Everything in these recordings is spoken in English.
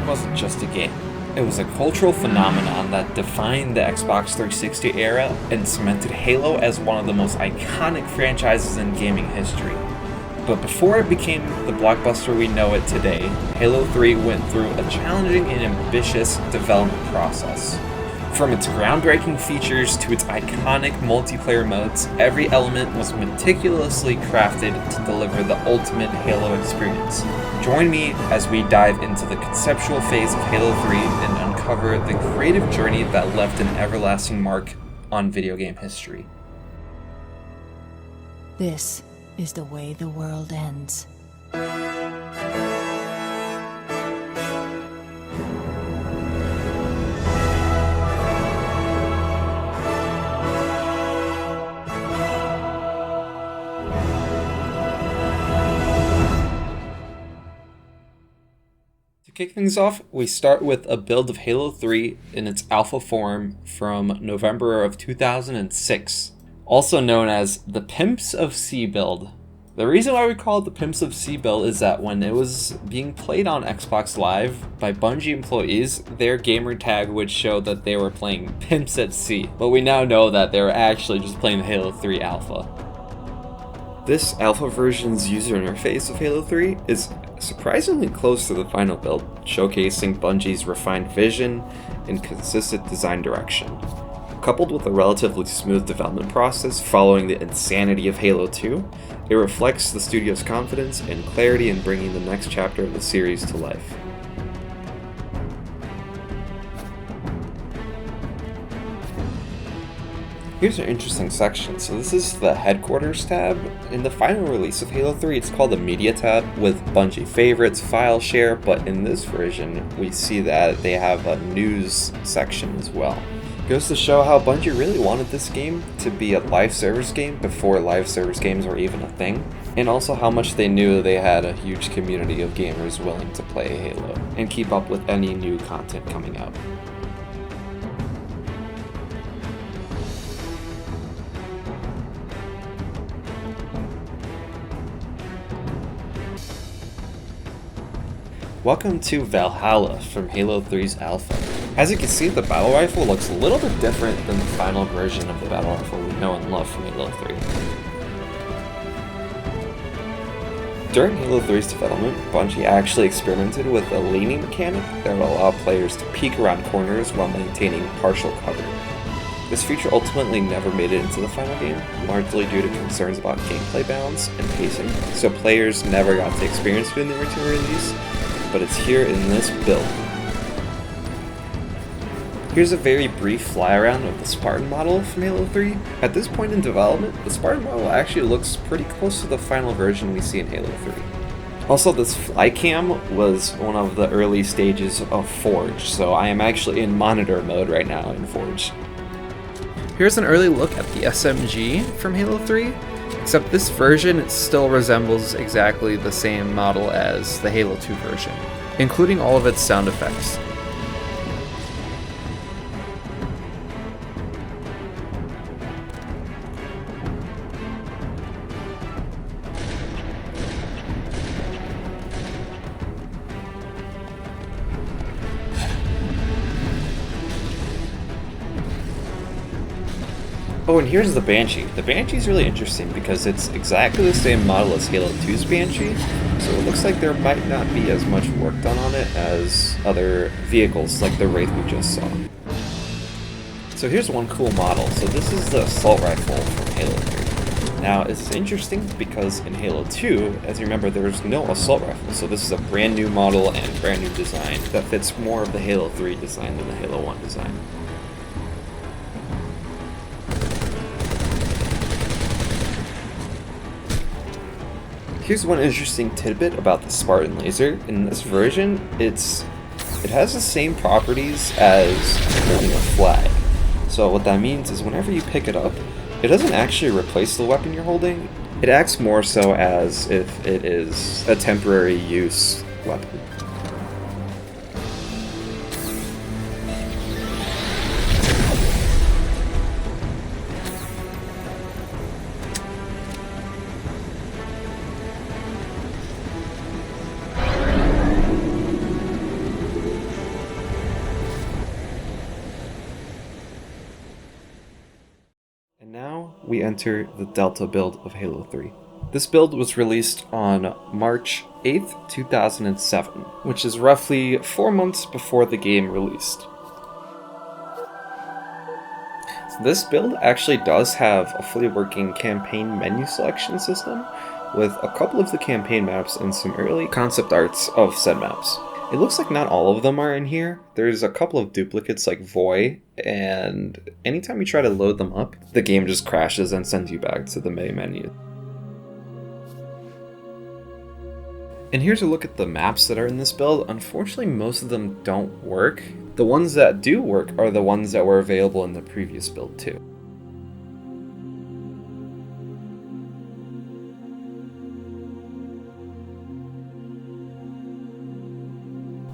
wasn't just a game. It was a cultural phenomenon that defined the Xbox 360 era and cemented Halo as one of the most iconic franchises in gaming history. But before it became the blockbuster we know it today, Halo 3 went through a challenging and ambitious development process. From its groundbreaking features to its iconic multiplayer modes, every element was meticulously crafted to deliver the ultimate Halo experience. Join me as we dive into the conceptual phase of Halo 3 and uncover the creative journey that left an everlasting mark on video game history. This is the way the world ends. To kick things off, we start with a build of Halo 3 in its alpha form from November of 2006, also known as the Pimps of C build. The reason why we call it the Pimps of C build is that when it was being played on Xbox Live by Bungie employees, their gamer tag would show that they were playing Pimps at C, but we now know that they were actually just playing the Halo 3 alpha. This alpha version's user interface of Halo 3 is surprisingly close to the final build, showcasing Bungie's refined vision and consistent design direction. Coupled with a relatively smooth development process following the insanity of Halo 2, it reflects the studio's confidence and clarity in bringing the next chapter of the series to life. Here's an interesting section. So this is the headquarters tab. In the final release of Halo 3, it's called the media tab with Bungie favorites, file share, but in this version, we see that they have a news section as well. Goes to show how Bungie really wanted this game to be a live service game before live service games were even a thing, and also how much they knew they had a huge community of gamers willing to play Halo and keep up with any new content coming out. Welcome to Valhalla from Halo 3's alpha. As you can see, the battle rifle looks a little bit different than the final version of the battle rifle we know and love from Halo 3. During Halo 3's development, Bungie actually experimented with a leaning mechanic that would allow players to peek around corners while maintaining partial cover. This feature ultimately never made it into the final game, largely due to concerns about gameplay balance and pacing, so players never got to experience it in the original release, but it's here in this build. Here's a very brief fly around of the Spartan model from Halo 3. At this point in development, the Spartan model actually looks pretty close to the final version we see in Halo 3. Also, this fly cam was one of the early stages of Forge, so I am actually in monitor mode right now in Forge. Here's an early look at the SMG from Halo 3. Except this version still resembles exactly the same model as the Halo 2 version, including all of its sound effects. Oh, and here's the Banshee. The Banshee's really interesting because it's exactly the same model as Halo 2's Banshee, so it looks like there might not be as much work done on it as other vehicles like the Wraith we just saw. So here's one cool model. So this is the assault rifle from Halo 3. Now, it's interesting because in Halo 2, as you remember, there was no assault rifle, so this is a brand new model and brand new design that fits more of the Halo 3 design than the Halo 1 design. Here's one interesting tidbit about the Spartan laser. In this version, it has the same properties as holding a flag. So what that means is whenever you pick it up, it doesn't actually replace the weapon you're holding. It acts more so as if it is a temporary use weapon. now we enter the Delta build of Halo 3. This build was released on March 8th, 2007, which is roughly 4 months before the game released. So this build actually does have a fully working campaign menu selection system, with a couple of the campaign maps and some early concept arts of said maps. It looks like not all of them are in here. There's a couple of duplicates like Voy, and anytime you try to load them up, the game just crashes and sends you back to the main menu. And here's a look at the maps that are in this build. Unfortunately, most of them don't work. The ones that do work are the ones that were available in the previous build too.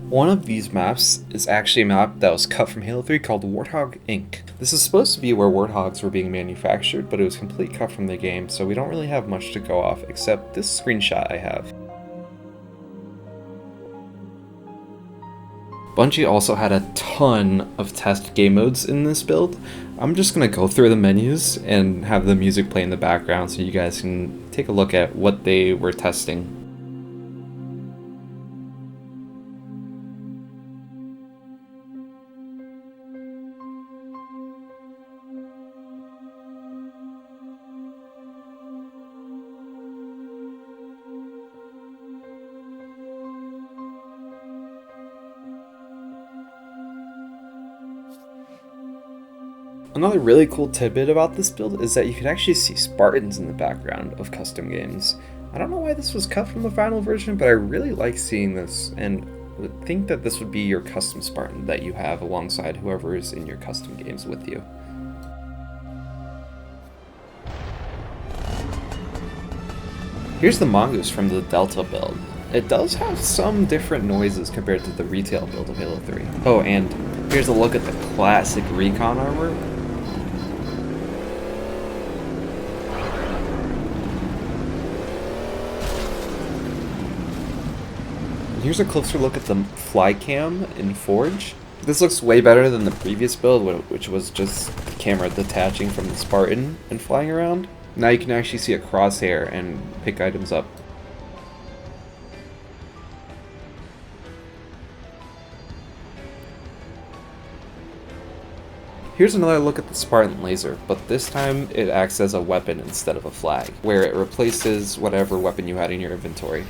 One of these maps is actually a map that was cut from Halo 3 called Warthog Inc. This is supposed to be where Warthogs were being manufactured, but it was completely cut from the game, so we don't really have much to go off except this screenshot I have. Bungie also had a ton of test game modes in this build. I'm just going to go through the menus and have the music play in the background so you guys can take a look at what they were testing. Another really cool tidbit about this build is that you can actually see Spartans in the background of custom games. I don't know why this was cut from the final version, but I really like seeing this and would think that this would be your custom Spartan that you have alongside whoever is in your custom games with you. Here's the mongoose from the Delta build. It does have some different noises compared to the retail build of Halo 3. Oh, and here's a look at the classic recon armor. Here's a closer look at the fly cam in Forge. This looks way better than the previous build, which was just the camera detaching from the Spartan and flying around. Now you can actually see a crosshair and pick items up. Here's another look at the Spartan laser, but this time it acts as a weapon instead of a flag, where it replaces whatever weapon you had in your inventory.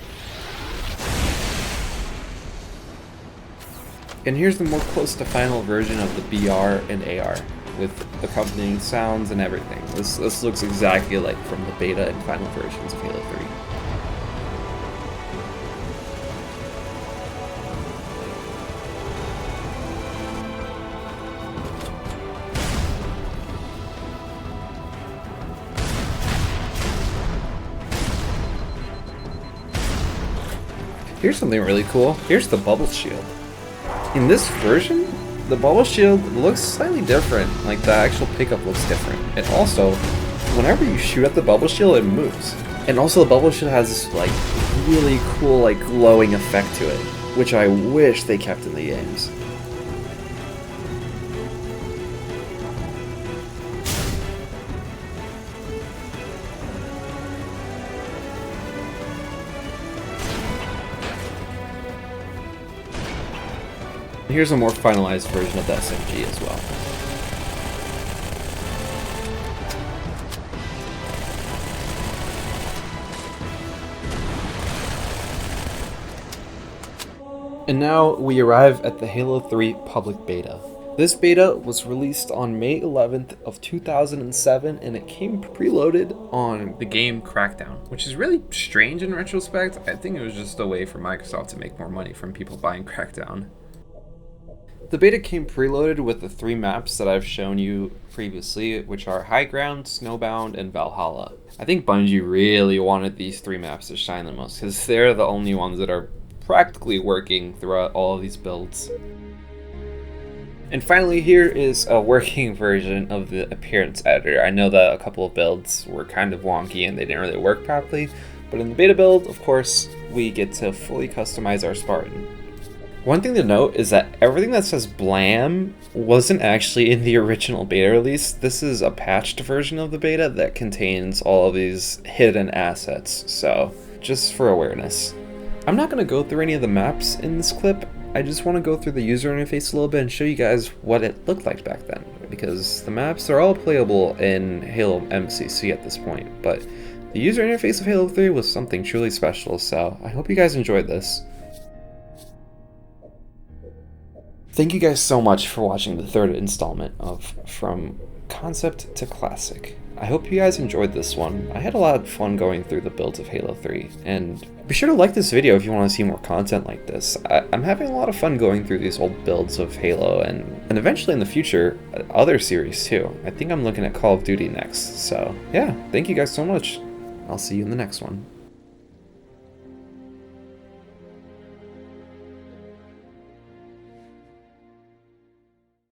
And here's the more close to final version of the BR and AR, with accompanying sounds and everything. This looks exactly like from the beta and final versions of Halo 3. Here's something really cool. Here's the bubble shield. In this version, the bubble shield looks slightly different, like the actual pickup looks different. And also, whenever you shoot at the bubble shield, it moves. And also the bubble shield has this like really cool like glowing effect to it, which I wish they kept in the games. Here's a more finalized version of the SMG as well. And now we arrive at the Halo 3 public beta. This beta was released on May 11th of 2007 and it came preloaded on the game Crackdown, which is really strange in retrospect. I think it was just a way for Microsoft to make more money from people buying Crackdown. The beta came preloaded with the 3 maps that I've shown you previously, which are High Ground, Snowbound, and Valhalla. I think Bungie really wanted these 3 maps to shine the most, because they're the only ones that are practically working throughout all of these builds. And finally, here is a working version of the appearance editor. I know that a couple of builds were kind of wonky and they didn't really work properly, but in the beta build, of course, we get to fully customize our Spartan. One thing to note is that everything that says Blam wasn't actually in the original beta release. This is a patched version of the beta that contains all of these hidden assets, so just for awareness. I'm not going to go through any of the maps in this clip. I just want to go through the user interface a little bit and show you guys what it looked like back then, because the maps are all playable in Halo MCC at this point, but the user interface of Halo 3 was something truly special, so I hope you guys enjoyed this. Thank you guys so much for watching the third installment of From Concept to Classic. I hope you guys enjoyed this one. I had a lot of fun going through the builds of Halo 3, and be sure to like this video if you want to see more content like this. I'm having a lot of fun going through these old builds of Halo, and eventually in the future, other series too. I think I'm looking at Call of Duty next, so yeah, thank you guys so much. I'll see you in the next one.